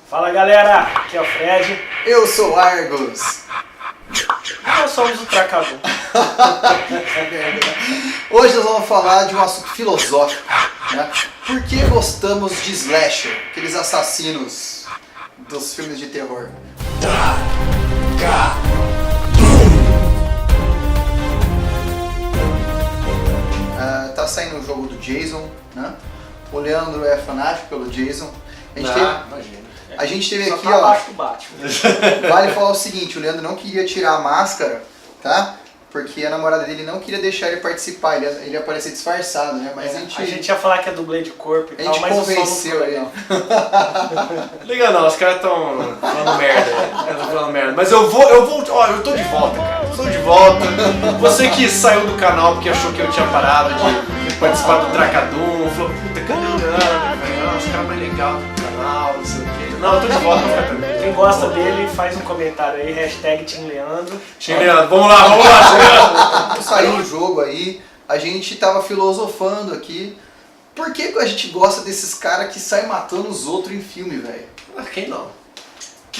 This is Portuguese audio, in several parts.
Fala galera, aqui é o Fred. Eu sou o Argos. Nós somos o Tracadum. Hoje nós vamos falar de um assunto filosófico, né? Por que gostamos de slasher, aqueles assassinos dos filmes de terror? Tá saindo o jogo do Jason, né? O Leandro é fanático pelo Jason. A gente teve aqui, ó. Abaixo do Batman. Vale falar o seguinte, o Leandro não queria tirar a máscara, tá? Porque a namorada dele não queria deixar ele participar, ele ia aparecer disfarçado, né? Mas a gente ia falar que é dublê de corpo e tal, mas convenceu ele. Liga não, os caras estão falando merda. Mas eu tô de volta, cara. Eu tô de volta. Você que saiu do canal porque achou que eu tinha parado de participar do Tracadum, falou, puta, cadê o Leandro? Os caras mais legais do canal, não sei o quê. Não, eu tô de volta, cara. Quem gosta dele, faz um comentário aí, hashtag Team Leandro. Team Leandro, vamos lá. Saiu o jogo aí, a gente tava filosofando aqui. Por que a gente gosta desses caras que saem matando os outros em filme, velho? Quem não?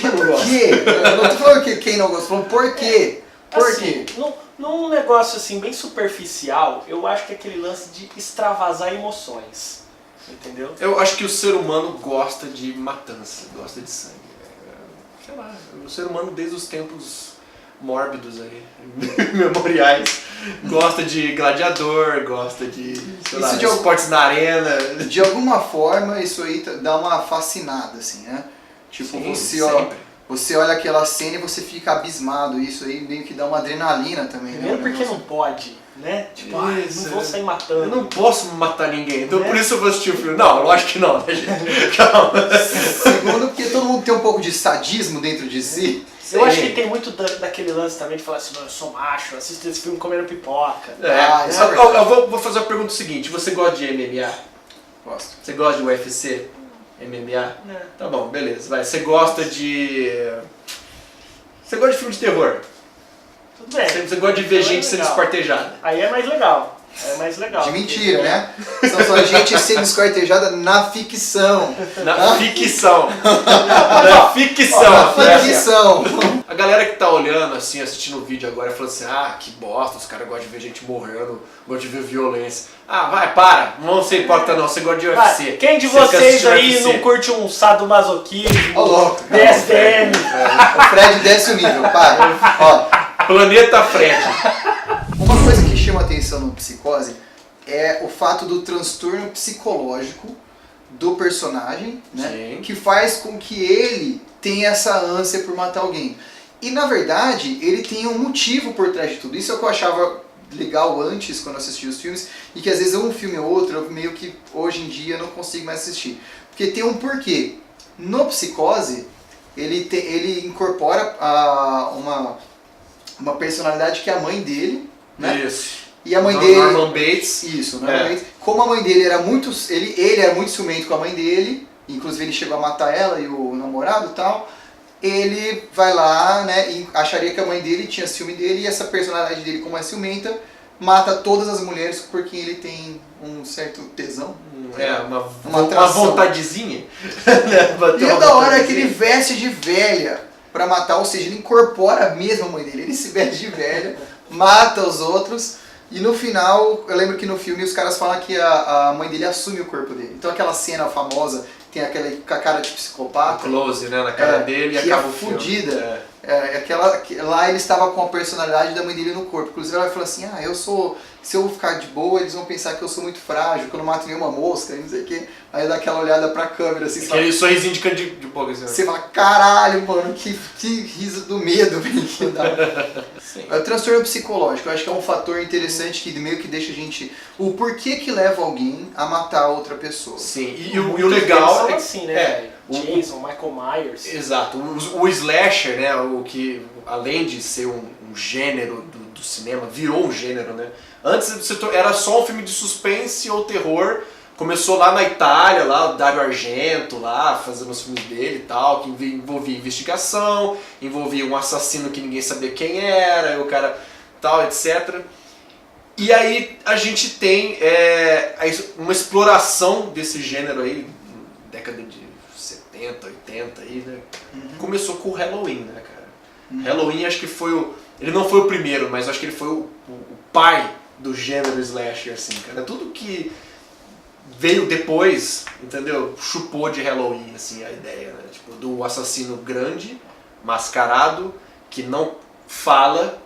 Mas por quê? Eu não tô falando que quem não gosta, tô falando por quê? Por assim, quê? Num negócio assim bem superficial, eu acho que é aquele lance de extravasar emoções. Entendeu? Eu acho que o ser humano gosta de matança, gosta de sangue. Sei lá, o ser humano desde os tempos mórbidos aí, memoriais, gosta de gladiador, gosta de, sei lá, esportes na arena. De alguma forma isso aí dá uma fascinada, assim, né? Tipo, sim, você olha aquela cena e você fica abismado, isso aí meio que dá uma adrenalina também, primeiro né? porque não pode, né? Tipo, não vou sair matando. Eu não posso matar ninguém, então por isso eu vou assistir o filme. Não, lógico que não, né, gente? Calma. Segundo, porque todo mundo tem um pouco de sadismo dentro de si. Eu acho que tem muito daquele lance também de falar assim, eu sou macho, assisto esse filme comendo pipoca. Eu vou fazer a pergunta seguinte, você gosta de MMA? Gosto. Você gosta de UFC? MMA? Não. Tá bom, beleza, vai. Você gosta de filme de terror? Tudo bem. Você gosta de ver gente sendo esquartejada? Aí é mais legal. De mentira, né? São só gente sendo esquartejada na ficção. Na ficção. Na ficção. Na ficção. A galera que tá olhando, assim, assistindo o vídeo agora, falando assim, que bosta, os caras gostam de ver gente morrendo, gostam de ver violência. Vai, para, não sei hipócrita não, você gosta de UFC. Quem de vocês aí não curte um sadomasoquismo, louco. DSM? O Fred desce o nível, para. Ó. Planeta Fred. Uma coisa que chama atenção no Psicose é o fato do transtorno psicológico do personagem, né? Sim. Que faz com que ele tenha essa ânsia por matar alguém. E na verdade, ele tem um motivo por trás de tudo. Isso é o que eu achava legal antes, quando eu assistia os filmes, e que às vezes um filme ou outro, eu meio que hoje em dia não consigo mais assistir. Porque tem um porquê. No Psicose, ele incorpora uma personalidade que é a mãe dele, né? Isso. E a mãe dele... Norman Bates. Isso, Norman Bates. Como a mãe dele era muito... Ele era muito ciumento com a mãe dele, inclusive ele chegou a matar ela e o namorado e tal, ele vai lá, né, e acharia que a mãe dele tinha ciúme dele, e essa personalidade dele, como é ciumenta, mata todas as mulheres por quem ele tem um certo tesão. Uma vontadezinha. E é da hora que ele veste de velha pra matar, ou seja, ele incorpora mesmo a mãe dele, ele se veste de velha, mata os outros, e no final, eu lembro que no filme os caras falam que a mãe dele assume o corpo dele. Então aquela cena famosa, tem aquela com a cara de psicopata. Close, né, na cara dele e acaba o filme. Fudida. Lá ele estava com a personalidade da mãe dele no corpo. Inclusive ela falou assim, se eu ficar de boa, eles vão pensar que eu sou muito frágil, que eu não mato nenhuma mosca, não sei o quê. Aí dá aquela olhada pra câmera assim. Aquele sorrisinho de boca assim. Você fala, caralho, mano, que riso do medo, velho. É o transtorno psicológico, eu acho que é um fator interessante que meio que deixa a gente... O porquê que leva alguém a matar outra pessoa. Sim, e o legal é assim, né? Jason, Michael Myers. Exato, o slasher, né, o que além de ser um gênero do cinema, virou um gênero, né? Antes era só um filme de suspense ou terror, começou lá na Itália, lá o Dario Argento, lá fazendo os filmes dele e tal, que envolvia investigação, envolvia um assassino que ninguém sabia quem era, o cara tal, etc. E aí a gente tem uma exploração desse gênero aí, década de 70, 70, 80 aí, né? Começou com o Halloween, né, cara? Halloween acho que foi o... Ele não foi o primeiro, mas acho que ele foi o pai do gênero slasher, assim, cara. Tudo que veio depois, entendeu? Chupou de Halloween, assim, a ideia, né? Tipo, do assassino grande, mascarado, que não fala,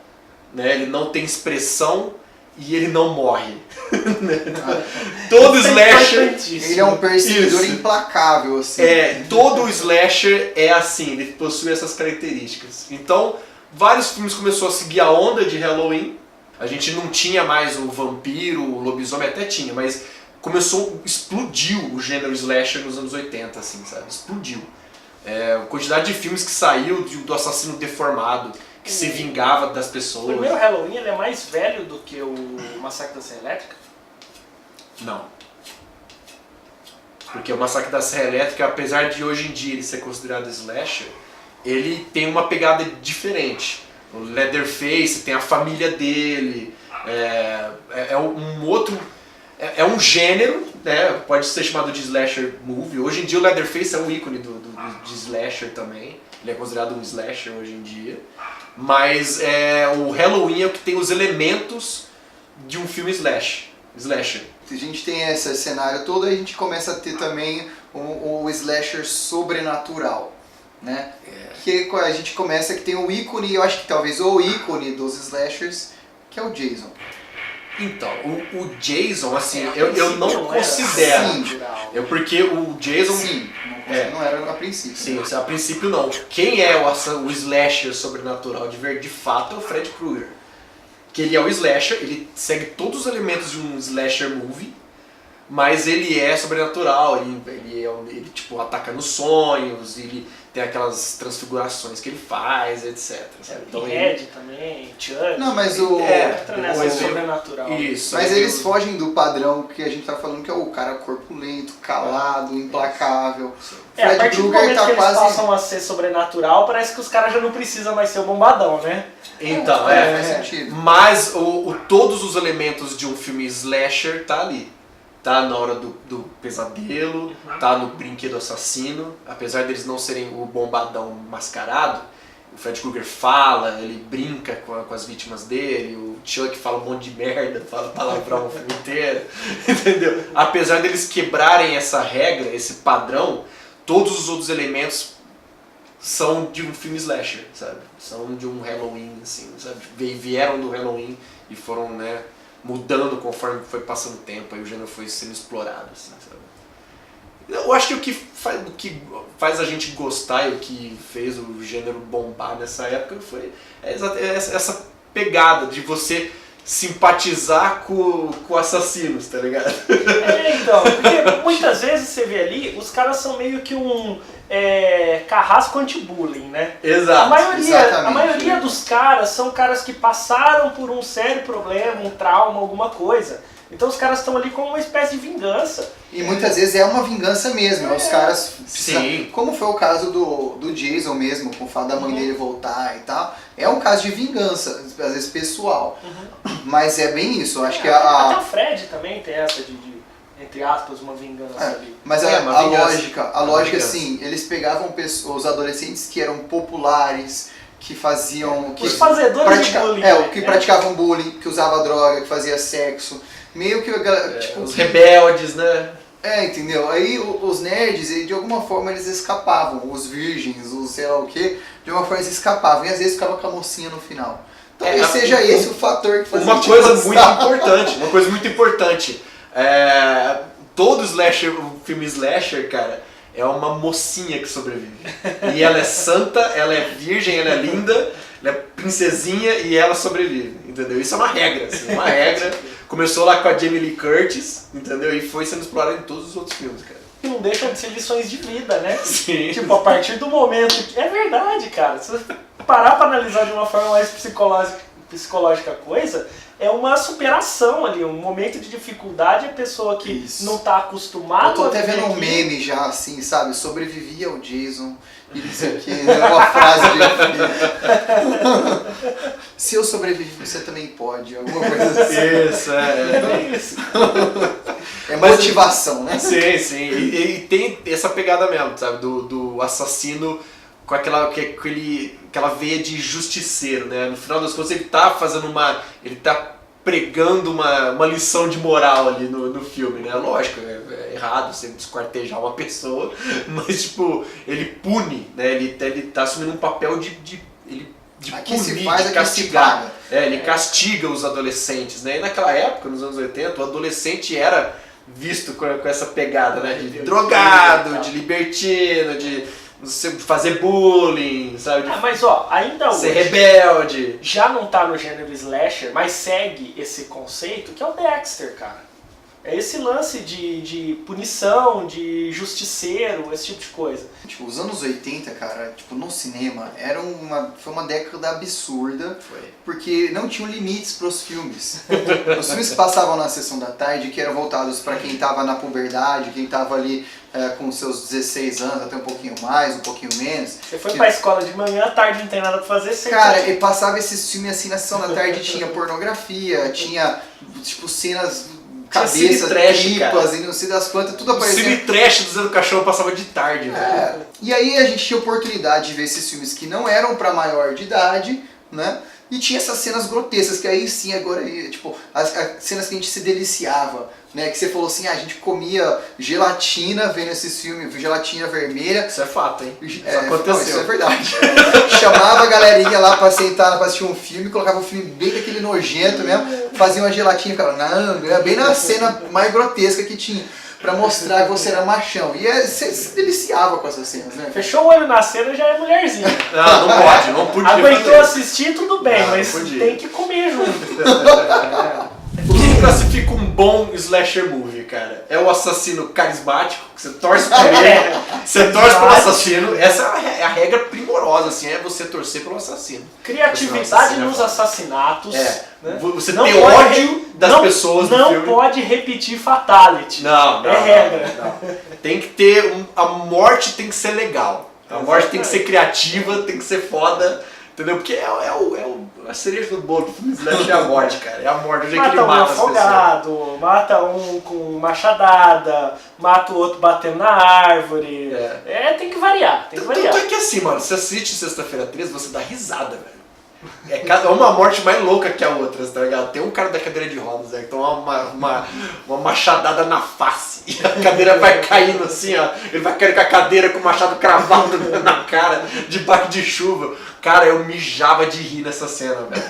né? Ele não tem expressão e ele não morre. Todo slasher... Ele é um perseguidor Isso. implacável, assim. Todo slasher é assim, ele possui essas características. Então, vários filmes começaram a seguir a onda de Halloween. A gente não tinha mais o vampiro, o lobisomem até tinha, mas explodiu o gênero slasher nos anos 80, assim, sabe? Explodiu. A quantidade de filmes que saiu do assassino deformado, que se vingava das O pessoas. primeiro Halloween ele é mais velho do que o Massacre da Serra Elétrica? Não. Porque o Massacre da Serra Elétrica, apesar de hoje em dia ele ser considerado slasher, ele tem uma pegada diferente. O Leatherface tem a família dele, um outro... É um gênero, né? Pode ser chamado de slasher movie. Hoje em dia o Leatherface é um ícone de slasher também. Ele é considerado um slasher hoje em dia. Mas o Halloween é o que tem os elementos de um filme slasher. A gente tem esse cenário todo, aí a gente começa a ter também o slasher sobrenatural, né? Que a gente começa que tem o ícone, eu acho que talvez o ícone dos slashers, que é o Jason. Então, o Jason, assim, eu não considero. Porque o Jason... Sim, não era a princípio. Sim, a princípio não. Quem é o slasher sobrenatural de fato é o Fred Krueger. Que ele é o slasher, ele segue todos os elementos de um slasher movie, mas ele é sobrenatural, ele tipo, ataca nos sonhos, ele tem aquelas transfigurações que ele faz, etc. Então, Ed também, Chuck. Não, mas entra nessa sobrenatural. Isso. Mas eles fogem do padrão que a gente tá falando, que é o cara corpulento, calado, implacável. A partir do Krueger momento tá que eles quase... passam a ser sobrenatural, parece que os caras já não precisam mais ser o bombadão, né? Então, faz sentido. Mas todos os elementos de um filme slasher tá ali. Tá na hora do pesadelo, tá no brinquedo assassino. Apesar deles não serem o bombadão mascarado, o Fred Krueger fala, ele brinca com as vítimas dele, o Chuck fala um monte de merda, fala palavrão o filme inteiro, entendeu? Apesar deles quebrarem essa regra, esse padrão, todos os outros elementos são de um filme slasher, sabe? São de um Halloween, assim, sabe? Vieram do Halloween e foram, né, mudando conforme foi passando o tempo, aí o gênero foi sendo explorado, assim, sabe? Eu acho que o que faz a gente gostar e o que fez o gênero bombar nessa época foi essa pegada de você simpatizar com assassinos, tá ligado? Então, porque muitas vezes você vê ali, os caras são meio que um carrasco anti-bullying, né? Exato. A maioria dos caras são caras que passaram por um sério problema, um trauma, alguma coisa. Então os caras estão ali como uma espécie de vingança. E muitas vezes é uma vingança mesmo, os caras... Sim. Como foi o caso do Jason mesmo, com o fato da mãe dele voltar e tal. É um caso de vingança, às vezes pessoal. Mas é bem isso, eu acho que Até o Fred também tem essa de entre aspas, uma vingança ali. Mas a lógica assim, eles pegavam os adolescentes que eram populares, que faziam... Os fazedores de bullying. Que praticavam bullying, que usava droga, que fazia sexo. Meio que... tipo, os rebeldes, né? Entendeu? Aí os nerds, de alguma forma eles escapavam. Os virgens, os sei lá o que, de uma forma eles escapavam. E às vezes ficava com a mocinha no final. Talvez seja esse o fator que faz uma coisa muito importante. Todo filme slasher, cara, é uma mocinha que sobrevive. E ela é santa, ela é virgem, ela é linda, ela é princesinha e ela sobrevive, entendeu? Isso é uma regra, assim, uma regra. Começou lá com a Jamie Lee Curtis, entendeu? E foi sendo explorado em todos os outros filmes, cara. Que não deixam de ser lições de vida, né? Sim. Tipo, a partir do momento que... É verdade, cara. Se você parar pra analisar de uma forma mais psicológica a coisa, é uma superação ali, um momento de dificuldade, a pessoa que não tá acostumada... Eu tô até vendo um meme já, assim, sabe? Sobrevivi ao Jason e não sei o que, é uma frase de Se eu sobreviver, você também pode. Alguma coisa assim. Isso, é. Isso. É motivação, né? Sim, sim. E tem essa pegada mesmo, sabe? Do assassino com aquela veia de justiceiro, né? No final das contas ele tá fazendo ele tá pregando uma lição de moral ali no filme, né? Lógico, é errado você esquartejar uma pessoa, mas tipo, ele pune, né? Ele tá assumindo um papel de Aqui se punir, faz, de aqui castigar. se paga. Ele castiga os adolescentes, né? E naquela época, nos anos 80, o adolescente era visto com essa pegada, né? De drogado, de libertino, de fazer bullying, sabe? De Mas ó, ainda ser hoje rebelde. já não tá no gênero slasher, mas segue esse conceito que é o Dexter, cara. É esse lance de punição, de justiceiro, esse tipo de coisa. Tipo, os anos 80, cara, tipo, no cinema, foi uma década absurda, porque não tinham limites pros filmes. Os filmes que passavam na sessão da tarde, que eram voltados para quem tava na puberdade, quem tava ali com seus 16 anos, até um pouquinho mais, um pouquinho menos. Você foi pra escola de manhã, à tarde não tem nada pra fazer, você... Cara, e passava esses filmes assim na sessão da tarde, tinha pornografia, tinha, tipo, cenas... cabeças, tripas e não sei das quantas, tudo aparecia. O cine trash do Zé do Caixão passava de tarde, velho. E aí a gente tinha oportunidade de ver esses filmes que não eram pra maior de idade, né? E tinha essas cenas grotescas, que aí sim, agora, tipo, as cenas que a gente se deliciava, né? Que você falou assim, a gente comia gelatina vendo esses filmes, gelatina vermelha. Isso é fato, hein? Isso aconteceu. Não, isso é verdade. Chamava a galerinha lá pra sentar, pra assistir um filme, colocava o filme bem daquele nojento mesmo, fazia uma gelatina e ficava, não, era bem na cena mais grotesca que tinha. Pra mostrar que você era machão. E você se deliciava com essas cenas, né? Fechou o olho na cena já é mulherzinha. Não podia. Aguentou assistir, tudo bem, mas podia. tem que comer junto. O que classifica um bom slasher movie, cara? É o assassino carismático, que você torce por ele, você torce pelo assassino. Essa é a regra primorosa, assim, é você torcer pelo assassino. Criatividade nos assassinatos. Né? Você não tem pode ódio das pessoas do filme. Não pode repetir fatality. Não, é regra. Não. Tem que ter... a morte tem que ser legal. A morte tem que ser criativa, tem que ser foda. Entendeu? Porque a cereja do bolo do filme slash é a morte, cara. É a morte, o jeito que ele mata as pessoas. Mata um afogado, mata um com machadada, mata o outro batendo na árvore. Tem que variar, Tanto é que assim, mano, você assiste Sexta-feira 13, você dá risada, velho. É uma morte mais louca que a outra, tá ligado? Tem um cara da cadeira de rodas, que toma uma machadada na face e a cadeira vai caindo assim, ó. Ele vai caindo com a cadeira com o machado cravado na cara, debaixo de chuva. Cara, eu mijava de rir nessa cena, velho.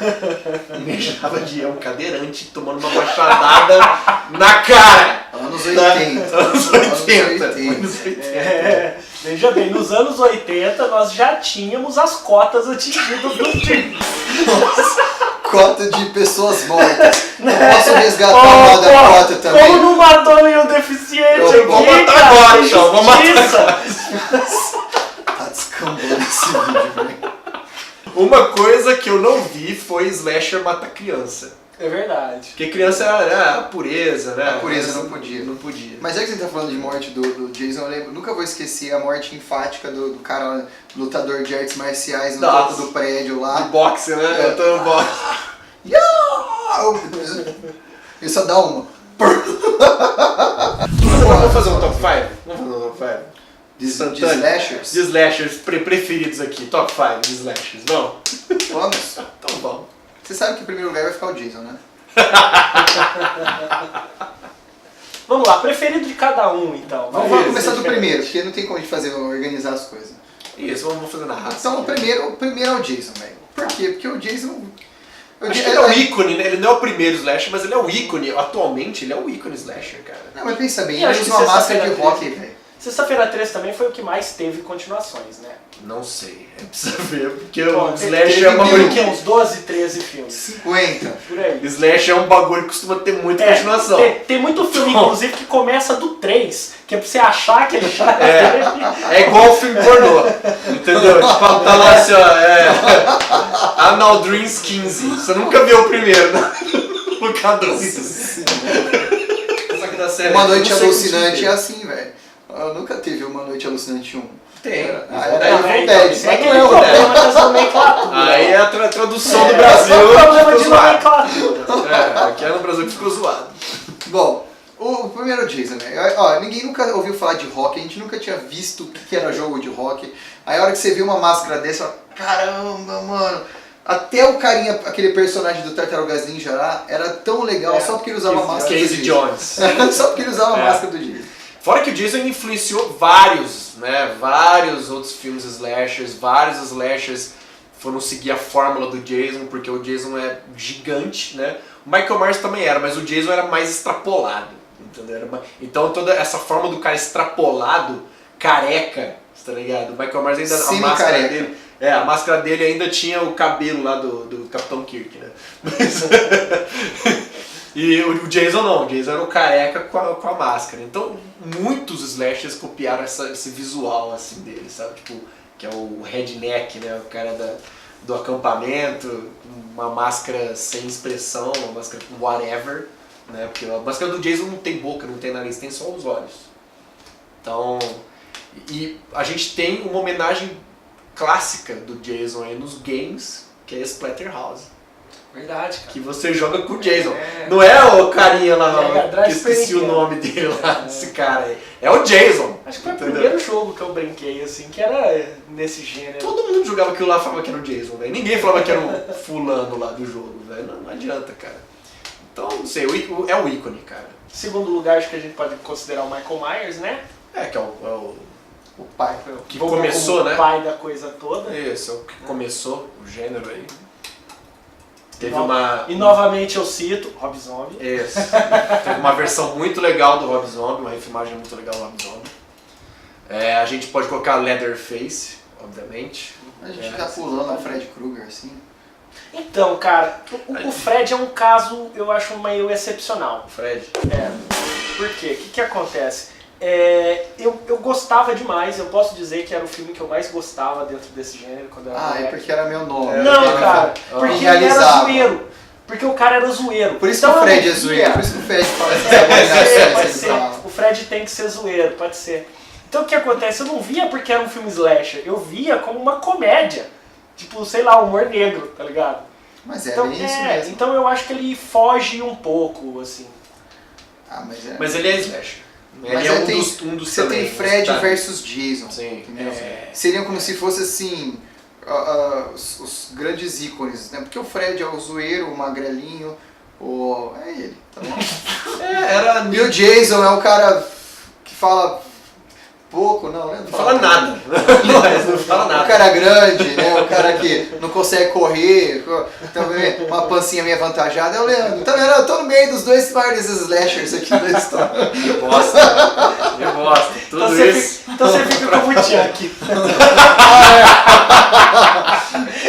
Mijava de rir, um cadeirante tomando uma machadada na cara. Anos 80. Anos 80. Veja bem, nos anos 80 nós já tínhamos as cotas atingidas dos filmes. Cota de pessoas mortas. Não posso resgatar uma da cota também. Como não matou nenhum deficiente aqui, vou matar agora, então. Vou matar agora. Tá descambando esse vídeo, velho. Uma coisa que eu não vi foi slasher matar criança. É verdade. Porque criança era a pureza, né? A pureza não podia. Não podia. Mas já que você tá falando de morte do Jason, eu lembro, nunca vou esquecer a morte enfática do cara lutador de artes marciais no topo do prédio lá. De boxe, né? Lutando boxe. Ele só dá uma. Vamos fazer um top 5? Vamos fazer um top 5? De slashers? De slashers preferidos aqui. Top 5 de slashers. Vamos? Vamos. Então vamos. Você sabe que em primeiro lugar vai ficar o Jason, né? Vamos lá, preferido de cada um então. Vamos começar do primeiro, porque não tem como a gente organizar as coisas. Isso, vamos fazer na raça. Então o primeiro é o Jason, velho. Por quê? Porque o Jason... Acho que ele é o ícone, né? Ele não é o primeiro slasher, mas ele é o ícone. Atualmente ele é o ícone slasher, cara. Não, mas pensa bem, Eu ele acho usa que uma máscara de Sexta-feira rock, velho. Sexta-feira 13 também foi o que mais teve continuações, né? Não sei, precisa ver, porque Bom, o slasher é um bagulho que... uns 12, 13 filmes. 50. Por aí. Slasher é um bagulho que costuma ter muita continuação. Tem muito filme, inclusive, que começa do 3, que é pra você achar que ele já É igual o filme pornô, entendeu? Tipo, tá lá assim, ó, Anal Dreams 15. Você nunca viu o primeiro, né? O K2. Uma Noite Alucinante é assim, velho. Eu nunca teve Uma Noite Alucinante 1. Tem. Aí é o 10. É aquele problema das nomenclaturas. Aí é a tradução do Brasil É problema ficou de zoado. nomenclatura. Aqui no Brasil que ficou zoado. Bom, o primeiro Jason, né? Ó, ninguém nunca ouviu falar de rock, a gente nunca tinha visto o que era jogo de rock. Aí a hora que você vê uma máscara dessa, fala, caramba, mano. Até o carinha, aquele personagem do Tartarugas Ninja lá, era tão legal só porque ele usava a máscara do Casey Jason. Jones. Só porque ele usava a máscara do Jason. Fora que o Jason influenciou vários, né? Vários outros filmes slashers, vários slashers foram seguir a fórmula do Jason, porque o Jason é gigante, né? O Michael Myers também era, mas o Jason era mais extrapolado, entendeu? Então toda essa forma do cara extrapolado, careca, tá ligado? O Michael Myers ainda, a máscara dele... a máscara dele ainda tinha o cabelo lá do Capitão Kirk, né? Mas, e o Jason não, o Jason era o careca com a máscara. Então, muitos slashers copiaram esse visual assim dele, sabe? Tipo, que é o redneck, né? O cara do acampamento, uma máscara sem expressão, uma máscara com whatever, né? Porque a máscara do Jason não tem boca, não tem nariz, tem só os olhos. Então, e a gente tem uma homenagem clássica do Jason aí nos games, que é Splatterhouse. Verdade, cara. Que você joga com o Jason. Não é o carinha lá, Mega que esqueci o nome dele lá, esse cara aí. É o Jason. Acho que foi entendeu? o primeiro jogo que eu brinquei, assim, que era nesse gênero. Todo mundo jogava aquilo lá e falava que era o Jason, velho. Ninguém falava que era o fulano lá do jogo, velho. Não adianta, cara. Então, não sei, é o ícone, cara. Segundo lugar, acho que a gente pode considerar o Michael Myers, né? Que é o pai. que Vamos começou, como né? O pai da coisa toda. Isso, é o que começou o gênero aí. Teve E novamente eu cito Rob Zombie. Isso. Teve uma versão muito legal do Rob Zombie, uma refilmagem muito legal do Rob Zombie. A gente pode colocar Leatherface, obviamente. A gente tá pulando o Fred Krueger, assim. Então, cara, o Fred é um caso, eu acho, meio excepcional. O Fred. Por quê? O que acontece? Eu gostava demais, eu posso dizer que era o filme que eu mais gostava dentro desse gênero quando eu era moleque. Porque era meu nome. Não, cara, porque ele era zoeiro. Porque o cara era zoeiro. Por isso que o Fred é zoeiro, por isso que o Fred fala pode ser. O Fred tem que ser zoeiro, pode ser. Então o que acontece? Eu não via porque era um filme slasher, eu via como uma comédia. Tipo, sei lá, humor negro, tá ligado? Mas é então, bem isso mesmo. Então eu acho que ele foge um pouco, assim. Mas ele é slasher. Ele é um dos Você tem Fred versus Jason. Sim. Entendeu? Seriam como se fosse assim os grandes ícones, né? Porque o Fred é o zoeiro, o magrelinho, é ele, tá bom? E o Jason é o cara que fala pouco, não fala nada. Não fala nada. O cara grande, né? O cara que não consegue correr, também uma pancinha meio avantajada, é o Leandro. Tá vendo? Eu tô no meio dos dois maiores slashers aqui da história. Que bosta. Tudo então isso. Então você fica como o Chuck.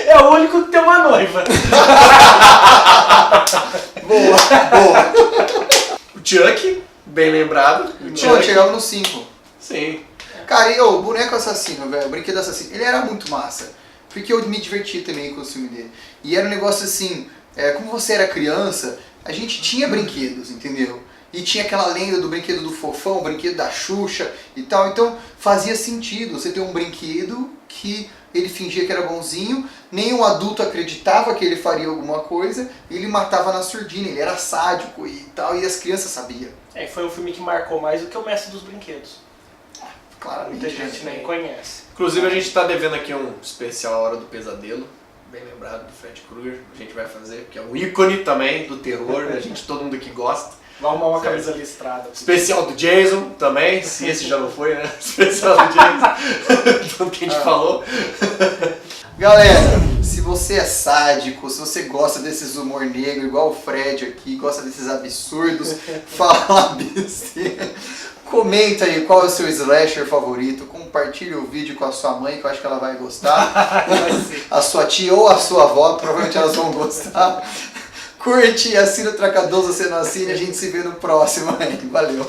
É o único que tem uma noiva. Boa. O Chuck, bem lembrado. Chegava no 5. Sim. Cara, e o boneco assassino, velho, o brinquedo assassino, ele era muito massa. Porque eu me diverti também com o filme dele. E era um negócio assim, como você era criança, a gente tinha brinquedos, entendeu? E tinha aquela lenda do brinquedo do Fofão, o brinquedo da Xuxa e tal. Então fazia sentido você ter um brinquedo que ele fingia que era bonzinho, nenhum adulto acreditava que ele faria alguma coisa, e ele matava na surdina, ele era sádico e tal, e as crianças sabiam. Foi um filme que marcou mais do que o Mestre dos Brinquedos. Claramente. Muita gente nem conhece. Inclusive a gente tá devendo aqui um especial A Hora do Pesadelo, bem lembrado do Fred Krueger, a gente vai fazer, que é um ícone também do terror, todo mundo aqui gosta. Vai arrumar uma camisa listrada. Especial do Jason também, se esse já não foi, né? Especial do Jason, tudo que a gente falou. Galera, se você é sádico, se você gosta desses humor negro, igual o Fred aqui, gosta desses absurdos, fala besteira, comenta aí qual é o seu slasher favorito, compartilha o vídeo com a sua mãe, que eu acho que ela vai gostar, a sua tia ou a sua avó, provavelmente elas vão gostar. Curte, assina o Tracadoso, você não assina, a gente se vê no próximo aí. Valeu.